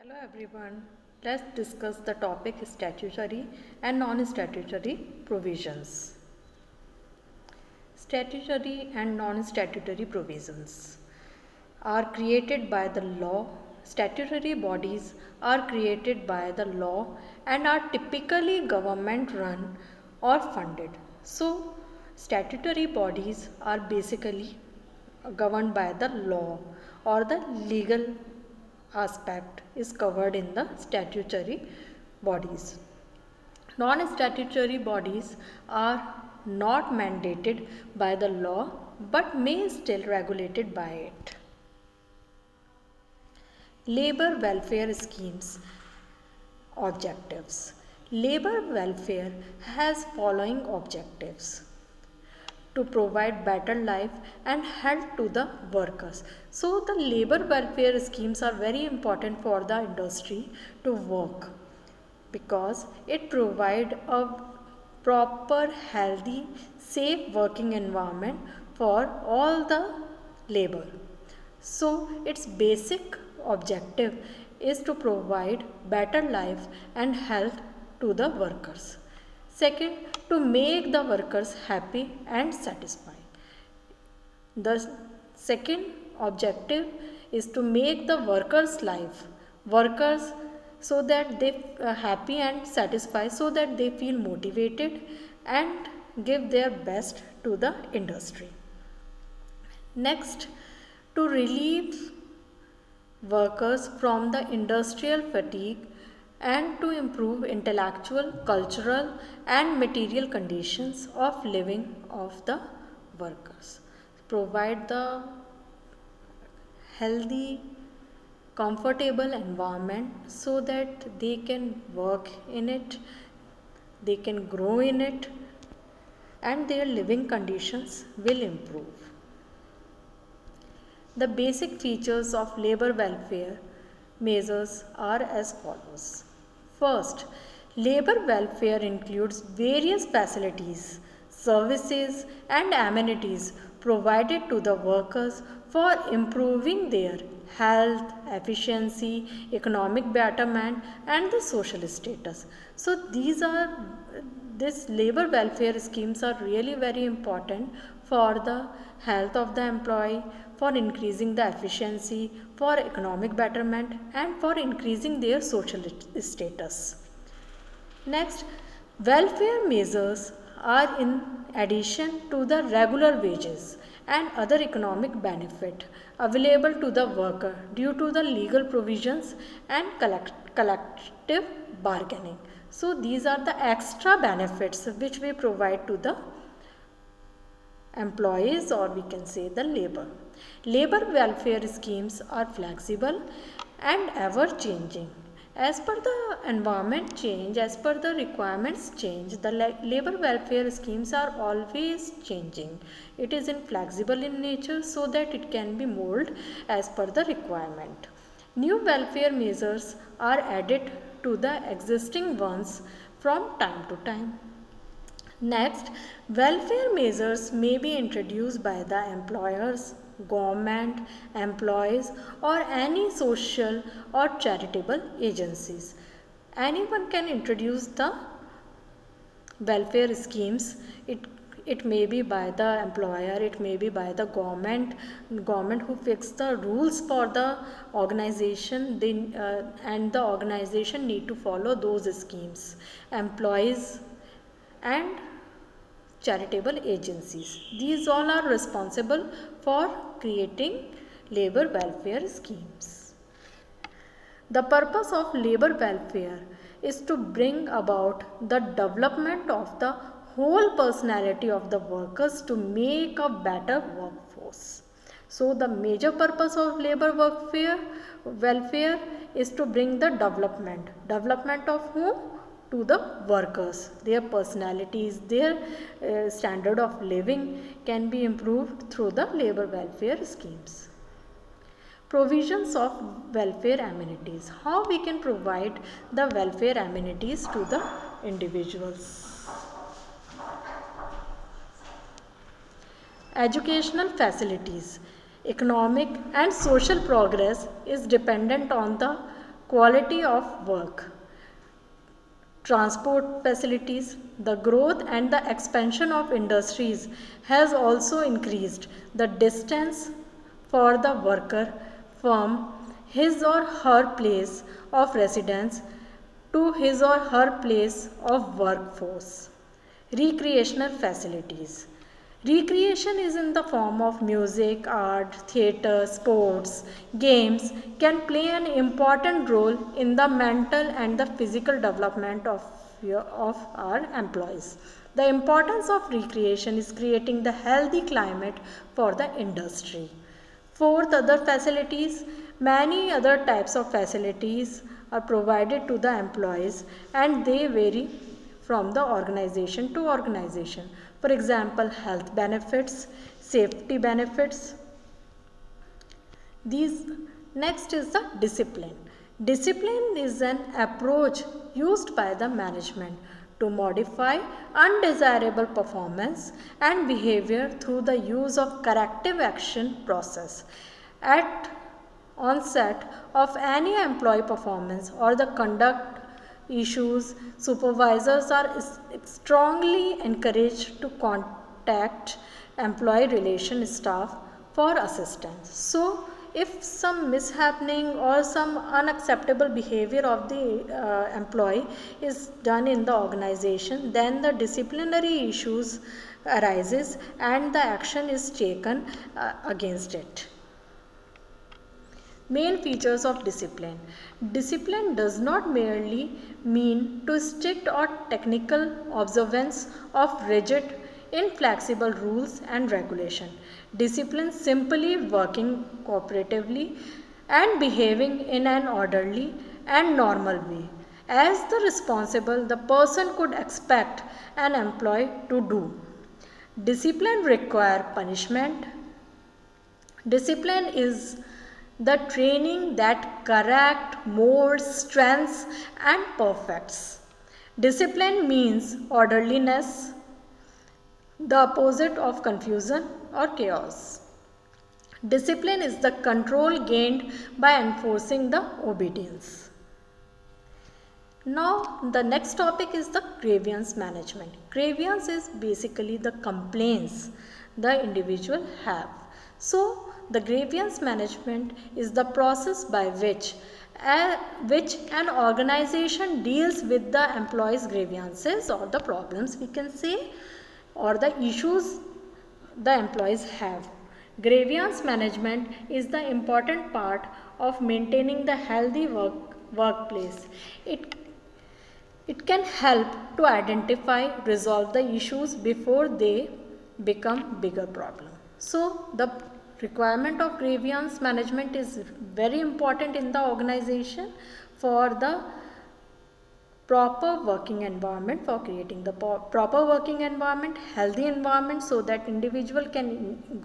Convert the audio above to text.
Hello everyone. Let's discuss the topic statutory and non-statutory provisions. Statutory and non-statutory provisions are created by the law. Statutory bodies are created by the law and are typically government run or funded. So, statutory bodies are basically governed by the law, or the legal aspect is covered in the statutory bodies. Non-statutory bodies are not mandated by the law but may still regulated by it. Labor welfare schemes objectives. Labor welfare has following objectives: to provide better life and health to the workers. So the labor welfare schemes are very important for the industry to work, because it provide a proper, healthy, safe working environment for all the labor. So its basic objective is to provide better life and health to the workers. Second, to make the workers happy and satisfied. The second objective is to make the workers so that they happy and satisfied, so that they feel motivated and give their best to the industry. Next, to relieve workers from the industrial fatigue and to improve intellectual, cultural and material conditions of living of the workers. Provide the healthy, comfortable environment so that they can work in it, they can grow in it, and their living conditions will improve. The basic features of labor welfare measures are as follows. First, labor welfare includes various facilities, services, and amenities provided to the workers for improving their health, efficiency, economic betterment, and the social status. So these labor welfare schemes are really very important for the health of the employee, for increasing the efficiency, for economic betterment, and for increasing their social status. Next, welfare measures are in addition to the regular wages and other economic benefit available to the worker due to the legal provisions and collective bargaining. So these are the extra benefits which we provide to the employees, or we can say the labor. Labor welfare schemes are flexible and ever changing. As per the environment change, as per the requirements change, the labor welfare schemes are always changing. It is inflexible in nature so that it can be molded as per the requirement. New welfare measures are added to the existing ones from time to time. Next, welfare measures may be introduced by the employers, government, employees, or any social or charitable agencies. Anyone can introduce the welfare schemes. It may be by the employer, it may be by the government who fix the rules for the organization. And the organization need to follow those schemes. Employees and charitable agencies, these all are responsible for creating labor welfare schemes. The purpose of labor welfare is to bring about the development of the whole personality of the workers to make a better workforce. So the major purpose of labor welfare is to bring the development of whom? To the workers. Their personalities, their standard of living can be improved through the labor welfare schemes. Provisions of welfare amenities. How we can provide the welfare amenities to the individuals. Educational facilities. Economic and social progress is dependent on the quality of work, transport facilities. The growth and the expansion of industries has also increased the distance for the worker from his or her place of residence to his or her place of workforce. Recreational facilities. Recreation is in the form of music, art, theatre, sports, games can play an important role in the mental and the physical development of our employees. The importance of recreation is creating the healthy climate for the industry. Fourth, other facilities. Many other types of facilities are provided to the employees and they vary from the organization to organization. For example, health benefits, safety benefits. These next is the discipline. Discipline is an approach used by the management to modify undesirable performance and behavior through the use of corrective action process. At onset of any employee performance or the conduct issues, supervisors are strongly encouraged to contact employee relation staff for assistance. So, if some mishappening or some unacceptable behavior of the employee is done in the organization, then the disciplinary issues arises and the action is taken against it. Main features of discipline. Discipline does not merely mean to strict or technical observance of rigid, inflexible rules and regulation. Discipline simply working cooperatively and behaving in an orderly and normal way as the responsible the person could expect an employee to do. Discipline require punishment. Discipline is the training that correct, molds, strengthens and perfects. Discipline means orderliness, the opposite of confusion or chaos. Discipline is the control gained by enforcing the obedience. Now the next topic is the grievance management. Grievance is basically the complaints the individual have. So the grievance management is the process by which an organization deals with the employees' grievances or the problems we can say or the issues the employees have. Grievance management is the important part of maintaining the healthy workplace. It can help to identify, resolve the issues before they become bigger problem. So the requirement of grievance management is very important in the organization for the proper working environment, for creating the proper working environment, healthy environment so that individual can